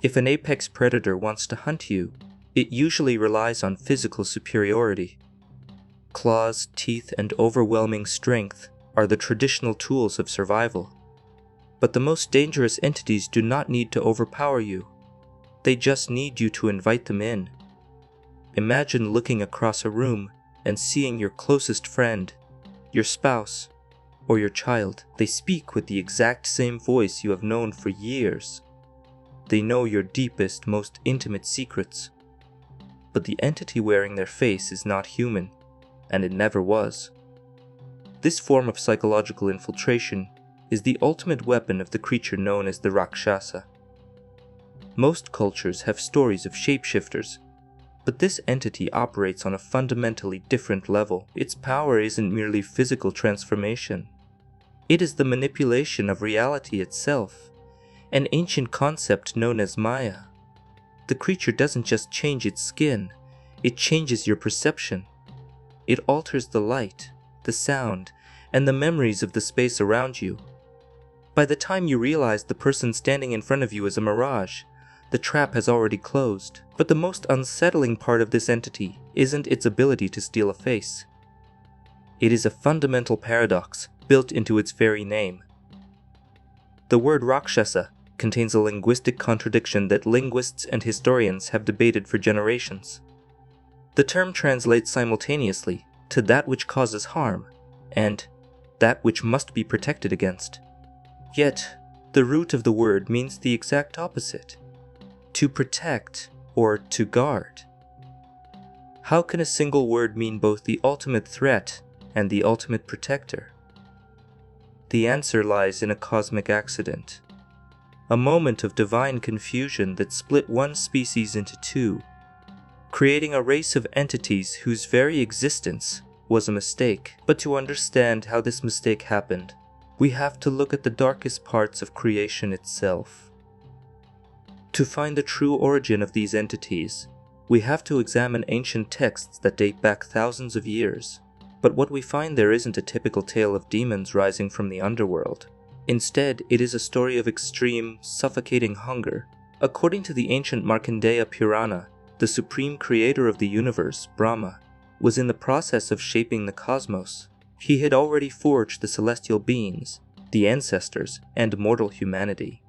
If an apex predator wants to hunt you, it usually relies on physical superiority. Claws, teeth, and overwhelming strength are the traditional tools of survival. But the most dangerous entities do not need to overpower you. They just need you to invite them in. Imagine looking across a room and seeing your closest friend, your spouse, or your child. They speak with the exact same voice you have known for years. They know your deepest, most intimate secrets. But the entity wearing their face is not human, and it never was. This form of psychological infiltration is the ultimate weapon of the creature known as the Rakshasa. Most cultures have stories of shapeshifters, but this entity operates on a fundamentally different level. Its power isn't merely physical transformation. It is the manipulation of reality itself, an ancient concept known as Maya. The creature doesn't just change its skin, it changes your perception. It alters the light, the sound, and the memories of the space around you. By the time you realize the person standing in front of you is a mirage, the trap has already closed. But the most unsettling part of this entity isn't its ability to steal a face. It is a fundamental paradox built into its very name. The word Rakshasa contains a linguistic contradiction that linguists and historians have debated for generations. The term translates simultaneously to that which causes harm and that which must be protected against. Yet, the root of the word means the exact opposite: to protect or to guard. How can a single word mean both the ultimate threat and the ultimate protector? The answer lies in a cosmic accident, a moment of divine confusion that split one species into two, creating a race of entities whose very existence was a mistake. But to understand how this mistake happened, we have to look at the darkest parts of creation itself. To find the true origin of these entities, we have to examine ancient texts that date back thousands of years. But what we find there isn't a typical tale of demons rising from the underworld. Instead, it is a story of extreme, suffocating hunger. According to the ancient Markandeya Purana, the supreme creator of the universe, Brahma, was in the process of shaping the cosmos. He had already forged the celestial beings, the ancestors, and mortal humanity.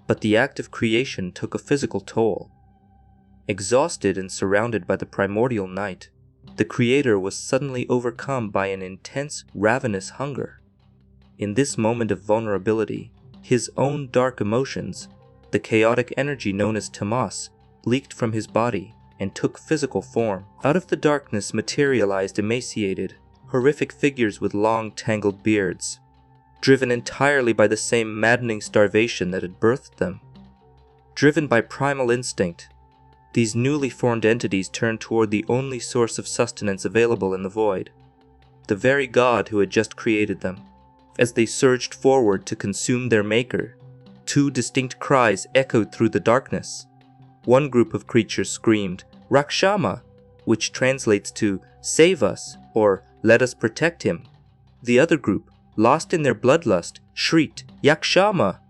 But the act of creation took a physical toll. Exhausted and surrounded by the primordial night, the creator was suddenly overcome by an intense, ravenous hunger. In this moment of vulnerability, his own dark emotions, the chaotic energy known as tamas, leaked from his body and took physical form. Out of the darkness materialized emaciated, horrific figures with long, tangled beards, driven entirely by the same maddening starvation that had birthed them. Driven by primal instinct, these newly formed entities turned toward the only source of sustenance available in the void, the very god who had just created them. As they surged forward to consume their maker, two distinct cries echoed through the darkness. One group of creatures screamed, "Rakshama," which translates to "save us" or "let us protect him." The other group, lost in their bloodlust, shrieked, "Yakshama,"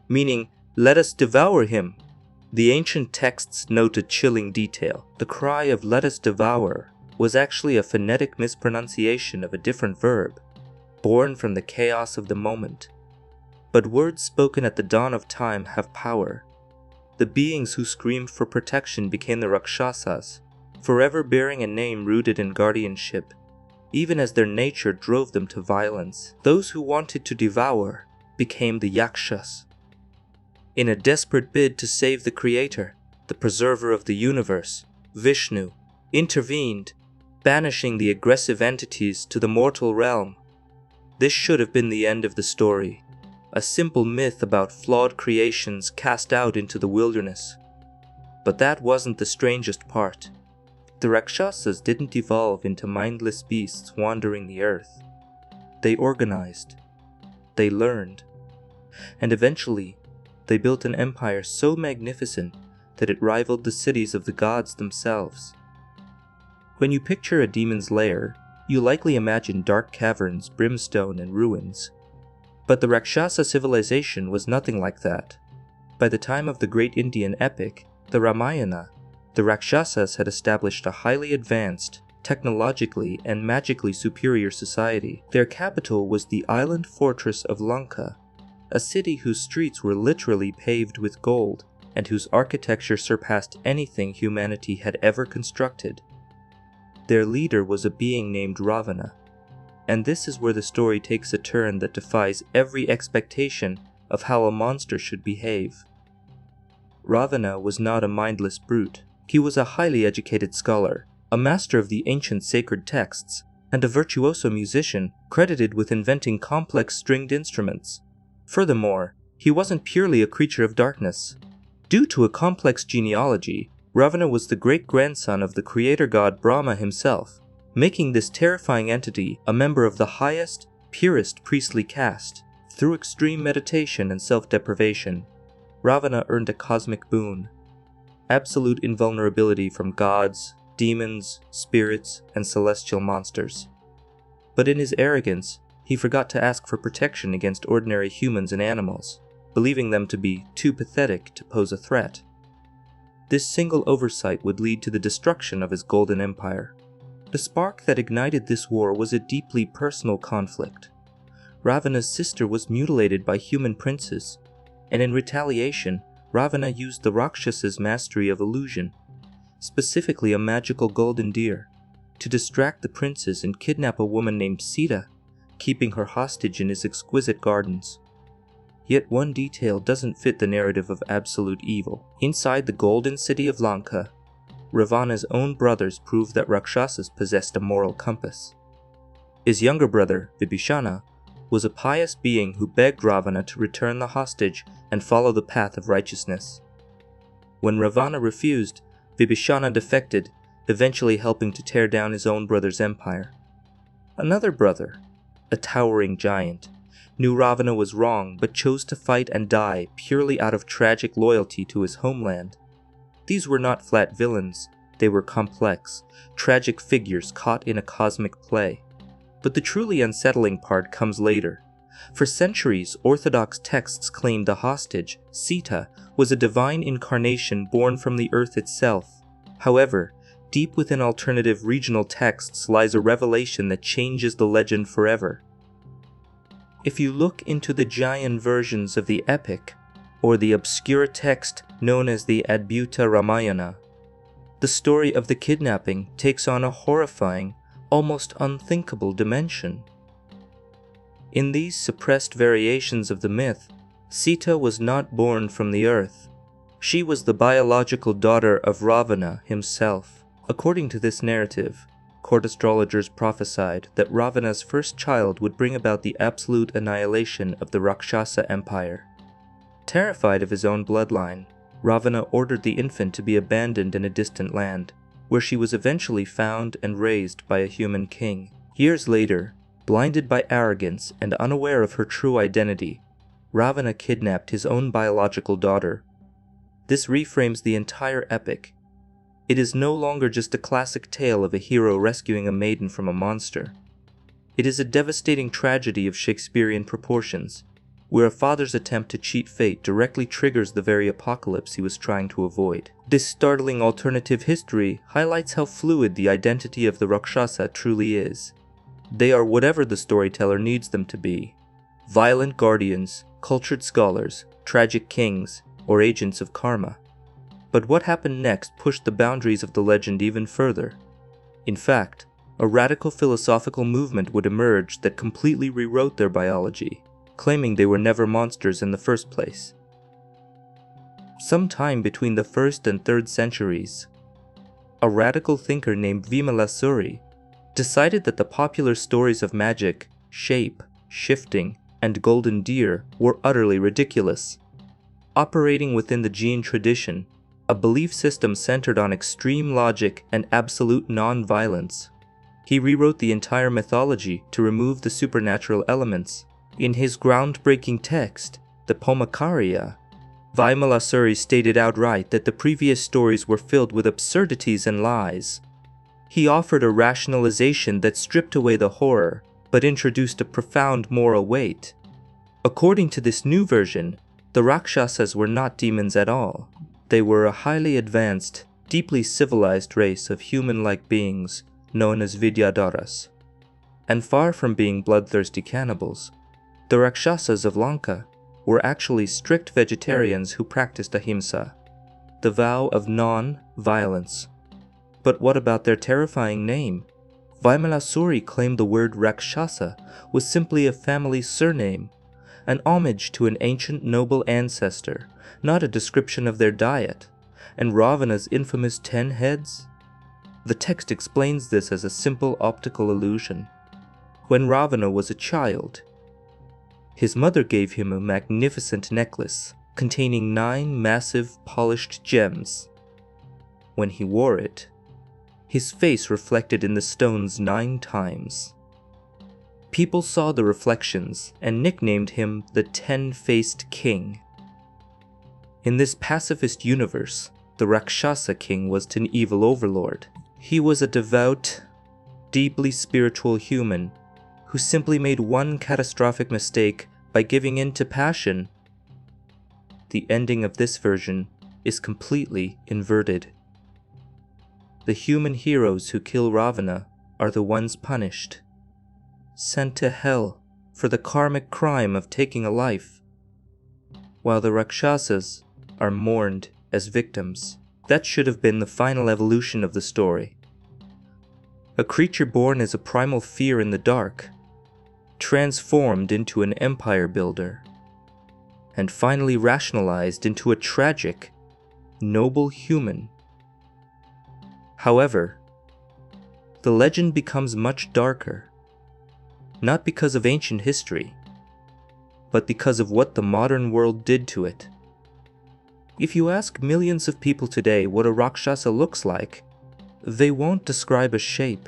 meaning "let us devour him." The ancient texts note a chilling detail. The cry of "let us devour" was actually a phonetic mispronunciation of a different verb, born from the chaos of the moment. But words spoken at the dawn of time have power. The beings who screamed for protection became the Rakshasas, forever bearing a name rooted in guardianship, even as their nature drove them to violence. Those who wanted to devour became the Yakshas. In a desperate bid to save the Creator, the preserver of the universe, Vishnu, intervened, banishing the aggressive entities to the mortal realm. This should have been the end of the story, a simple myth about flawed creations cast out into the wilderness. But that wasn't the strangest part. The Rakshasas didn't evolve into mindless beasts wandering the earth. They organized, they learned, and eventually they built an empire so magnificent that it rivaled the cities of the gods themselves. When you picture a demon's lair, you likely imagine dark caverns, brimstone, and ruins. But the Rakshasa civilization was nothing like that. By the time of the great Indian epic, the Ramayana, the Rakshasas had established a highly advanced, technologically and magically superior society. Their capital was the island fortress of Lanka, a city whose streets were literally paved with gold and whose architecture surpassed anything humanity had ever constructed. Their leader was a being named Ravana, and this is where the story takes a turn that defies every expectation of how a monster should behave. Ravana was not a mindless brute. He was a highly educated scholar, a master of the ancient sacred texts, and a virtuoso musician credited with inventing complex stringed instruments. Furthermore, he wasn't purely a creature of darkness. Due to a complex genealogy, Ravana was the great-grandson of the creator god Brahma himself, making this terrifying entity a member of the highest, purest priestly caste. Through extreme meditation and self-deprivation, Ravana earned a cosmic boon: absolute invulnerability from gods, demons, spirits, and celestial monsters. But in his arrogance, he forgot to ask for protection against ordinary humans and animals, believing them to be too pathetic to pose a threat. This single oversight would lead to the destruction of his golden empire. The spark that ignited this war was a deeply personal conflict. Ravana's sister was mutilated by human princes, and in retaliation, Ravana used the Rakshasas' mastery of illusion, specifically a magical golden deer, to distract the princes and kidnap a woman named Sita, keeping her hostage in his exquisite gardens. Yet one detail doesn't fit the narrative of absolute evil. Inside the golden city of Lanka, Ravana's own brothers proved that Rakshasas possessed a moral compass. His younger brother, Vibhishana, was a pious being who begged Ravana to return the hostage and follow the path of righteousness. When Ravana refused, Vibhishana defected, eventually helping to tear down his own brother's empire. Another brother, a towering giant, knew Ravana was wrong but chose to fight and die purely out of tragic loyalty to his homeland. These were not flat villains, they were complex, tragic figures caught in a cosmic play. But the truly unsettling part comes later. For centuries, Orthodox texts claimed the hostage, Sita, was a divine incarnation born from the earth itself. However, deep within alternative regional texts lies a revelation that changes the legend forever. If you look into the Jain versions of the epic, or the obscure text known as the Adbhuta Ramayana, the story of the kidnapping takes on a horrifying, almost unthinkable dimension. In these suppressed variations of the myth, Sita was not born from the earth. She was the biological daughter of Ravana himself. According to this narrative, court astrologers prophesied that Ravana's first child would bring about the absolute annihilation of the Rakshasa Empire. Terrified of his own bloodline, Ravana ordered the infant to be abandoned in a distant land, where she was eventually found and raised by a human king. Years later, blinded by arrogance and unaware of her true identity, Ravana kidnapped his own biological daughter. This reframes the entire epic. It is no longer just a classic tale of a hero rescuing a maiden from a monster. It is a devastating tragedy of Shakespearean proportions, where a father's attempt to cheat fate directly triggers the very apocalypse he was trying to avoid. This startling alternative history highlights how fluid the identity of the Rakshasa truly is. They are whatever the storyteller needs them to be: violent guardians, cultured scholars, tragic kings, or agents of karma. But what happened next pushed the boundaries of the legend even further. In fact, a radical philosophical movement would emerge that completely rewrote their biology, claiming they were never monsters in the first place. Sometime between the 1st and 3rd centuries, a radical thinker named Vimalasuri decided that the popular stories of magic, shape, shifting, and golden deer were utterly ridiculous. Operating within the Jain tradition, a belief system centered on extreme logic and absolute non-violence, he rewrote the entire mythology to remove the supernatural elements. In his groundbreaking text, the Pomakaria, Vimalasuri stated outright that the previous stories were filled with absurdities and lies. He offered a rationalization that stripped away the horror, but introduced a profound moral weight. According to this new version, the The Rakshasas were not demons at all. They were a highly advanced, deeply civilized race of human-like beings known as Vidyadharas. And far from being bloodthirsty cannibals, the Rakshasas of Lanka were actually strict vegetarians who practiced ahimsa, the vow of non-violence. But what about their terrifying name? Vaimalasuri claimed the word Rakshasa was simply a family surname, an homage to an ancient noble ancestor, not a description of their diet, and Ravana's infamous 10 heads? The text explains this as a simple optical illusion. When Ravana was a child, his mother gave him a magnificent necklace containing 9 massive polished gems. When he wore it, his face reflected in the stones 9 times. People saw the reflections and nicknamed him the 10-faced king. In this pacifist universe, the Rakshasa king was an evil overlord. He was a devout, deeply spiritual human who simply made one catastrophic mistake by giving in to passion. The ending of this version is completely inverted. The human heroes who kill Ravana are the ones punished, sent to hell for the karmic crime of taking a life, while the Rakshasas are mourned as victims. That should have been the final evolution of the story. A creature born as a primal fear in the dark, transformed into an empire builder, and finally rationalized into a tragic, noble human. However, the legend becomes much darker, not because of ancient history, but because of what the modern world did to it. If you ask millions of people today what a Rakshasa looks like, they won't describe a shape,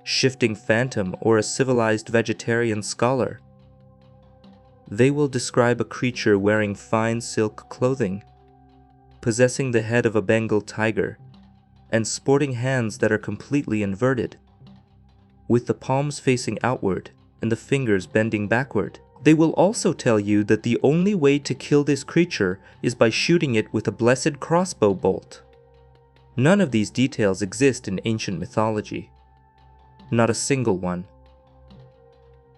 shifting phantom, or a civilized vegetarian scholar. They will describe a creature wearing fine silk clothing, possessing the head of a Bengal tiger, and sporting hands that are completely inverted, with the palms facing outward and the fingers bending backward. They will also tell you that the only way to kill this creature is by shooting it with a blessed crossbow bolt. None of these details exist in ancient mythology. Not a single one.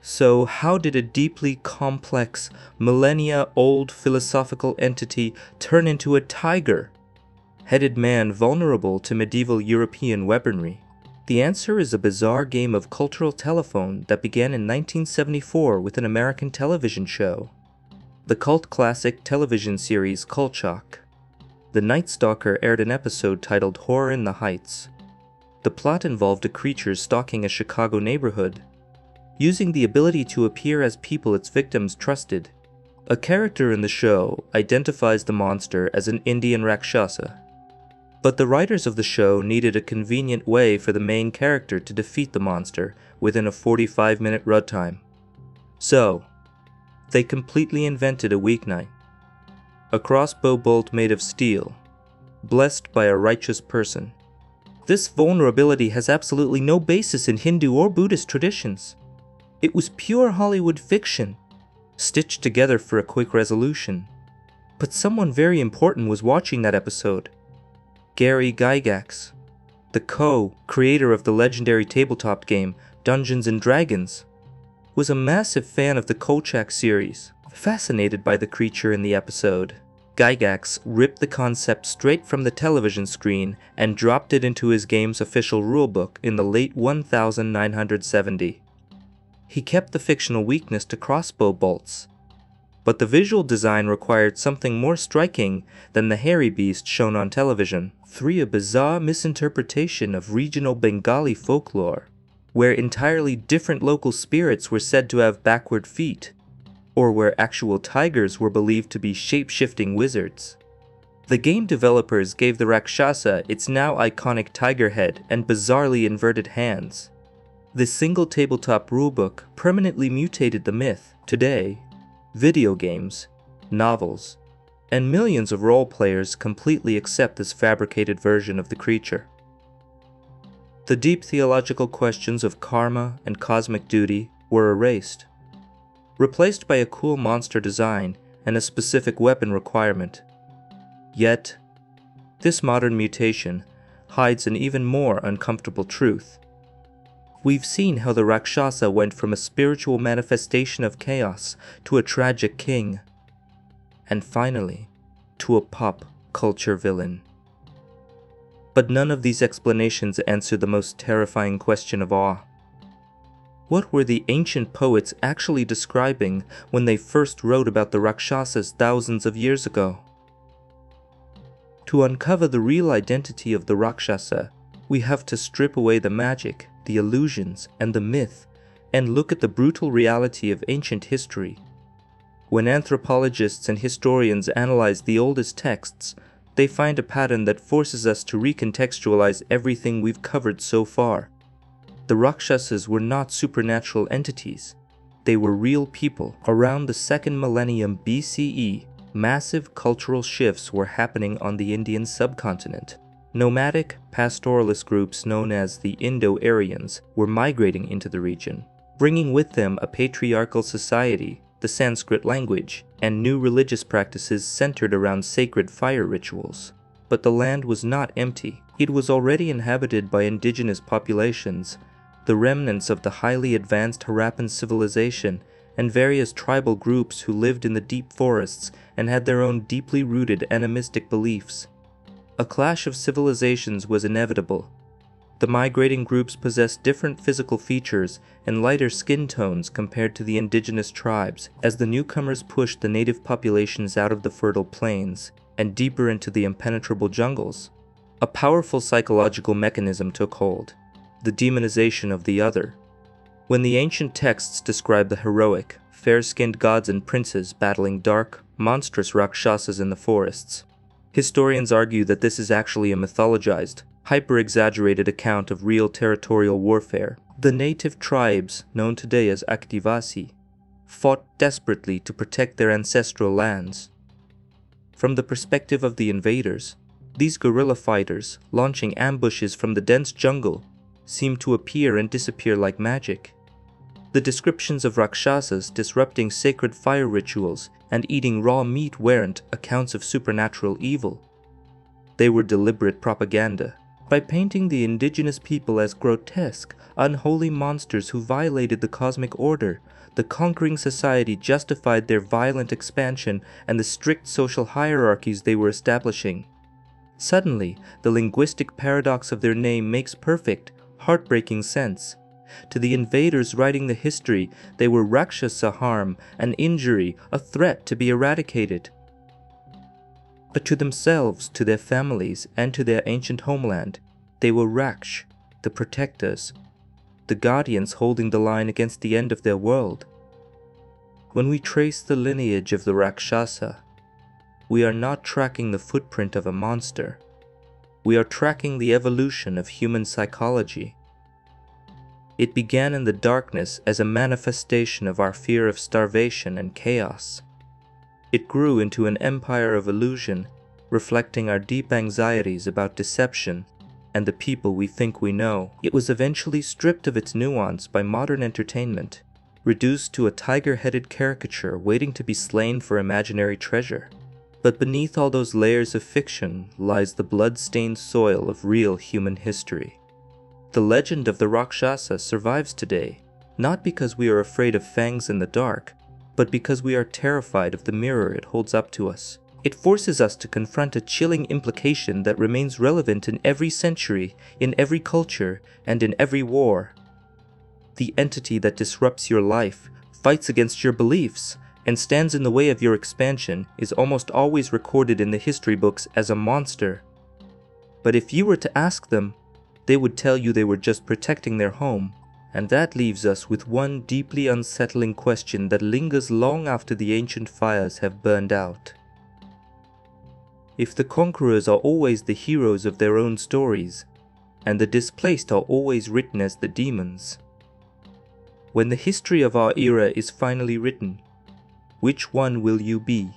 So how did a deeply complex, millennia-old philosophical entity turn into a tiger-headed man vulnerable to medieval European weaponry? The answer is a bizarre game of cultural telephone that began in 1974 with an American television show, the cult classic television series Kolchak. The Night Stalker aired an episode titled Horror in the Heights. The plot involved a creature stalking a Chicago neighborhood, using the ability to appear as people its victims trusted. A character in the show identifies the monster as an Indian Rakshasa, but the writers of the show needed a convenient way for the main character to defeat the monster within a 45-minute runtime. So, they completely invented a weaknight. A crossbow bolt made of steel, blessed by a righteous person. This vulnerability has absolutely no basis in Hindu or Buddhist traditions. It was pure Hollywood fiction, stitched together for a quick resolution. But someone very important was watching that episode. Gary Gygax, the co-creator of the legendary tabletop game Dungeons & Dragons, was a massive fan of the Kolchak series. Fascinated by the creature in the episode, Gygax ripped the concept straight from the television screen and dropped it into his game's official rulebook in the late 1970. He kept the fictional weakness to crossbow bolts, but the visual design required something more striking than the hairy beast shown on television. 3. A bizarre misinterpretation of regional Bengali folklore, where entirely different local spirits were said to have backward feet, or where actual tigers were believed to be shape-shifting wizards. The game developers gave the Rakshasa its now iconic tiger head and bizarrely inverted hands. This single tabletop rulebook permanently mutated the myth. Today, video games, novels, and millions of role players completely accept this fabricated version of the creature. The deep theological questions of karma and cosmic duty were erased, replaced by a cool monster design and a specific weapon requirement. Yet, this modern mutation hides an even more uncomfortable truth. We've seen how the Rakshasa went from a spiritual manifestation of chaos to a tragic king, and finally, to a pop culture villain. But none of these explanations answer the most terrifying question of all. What were the ancient poets actually describing when they first wrote about the Rakshasas thousands of years ago? To uncover the real identity of the Rakshasa, we have to strip away the magic, the illusions, and the myth, and look at the brutal reality of ancient history. When anthropologists and historians analyze the oldest texts, they find a pattern that forces us to recontextualize everything we've covered so far. The Rakshasas were not supernatural entities. They were real people. Around the 2nd millennium BCE, massive cultural shifts were happening on the Indian subcontinent. Nomadic, pastoralist groups known as the Indo-Aryans were migrating into the region, bringing with them a patriarchal society, the Sanskrit language, and new religious practices centered around sacred fire rituals. But the land was not empty. It was already inhabited by indigenous populations, the remnants of the highly advanced Harappan civilization, and various tribal groups who lived in the deep forests and had their own deeply rooted animistic beliefs. A clash of civilizations was inevitable. The migrating groups possessed different physical features and lighter skin tones compared to the indigenous tribes, as the newcomers pushed the native populations out of the fertile plains and deeper into the impenetrable jungles. A powerful psychological mechanism took hold: the demonization of the other. When the ancient texts describe the heroic, fair-skinned gods and princes battling dark, monstrous Rakshasas in the forests, historians argue that this is actually a mythologized, hyper-exaggerated account of real territorial warfare. The native tribes, known today as Akdivasi, fought desperately to protect their ancestral lands. From the perspective of the invaders, these guerrilla fighters, launching ambushes from the dense jungle, seemed to appear and disappear like magic. The descriptions of Rakshasas disrupting sacred fire rituals and eating raw meat weren't accounts of supernatural evil. They were deliberate propaganda. By painting the indigenous people as grotesque, unholy monsters who violated the cosmic order, the conquering society justified their violent expansion and the strict social hierarchies they were establishing. Suddenly, the linguistic paradox of their name makes perfect, heartbreaking sense. To the invaders writing the history, they were Rakshasa, harm, an injury, a threat to be eradicated. But to themselves, to their families, and to their ancient homeland, they were Raksh, the protectors, the guardians holding the line against the end of their world. When we trace the lineage of the Rakshasa, we are not tracking the footprint of a monster. We are tracking the evolution of human psychology. It began in the darkness as a manifestation of our fear of starvation and chaos. It grew into an empire of illusion, reflecting our deep anxieties about deception and the people we think we know. It was eventually stripped of its nuance by modern entertainment, reduced to a tiger-headed caricature waiting to be slain for imaginary treasure. But beneath all those layers of fiction lies the blood-stained soil of real human history. The legend of the Rakshasa survives today, not because we are afraid of fangs in the dark, but because we are terrified of the mirror it holds up to us. It forces us to confront a chilling implication that remains relevant in every century, in every culture, and in every war. The entity that disrupts your life, fights against your beliefs, and stands in the way of your expansion is almost always recorded in the history books as a monster. But if you were to ask them, they would tell you they were just protecting their home. And that leaves us with one deeply unsettling question that lingers long after the ancient fires have burned out. If the conquerors are always the heroes of their own stories, and the displaced are always written as the demons, when the history of our era is finally written, which one will you be?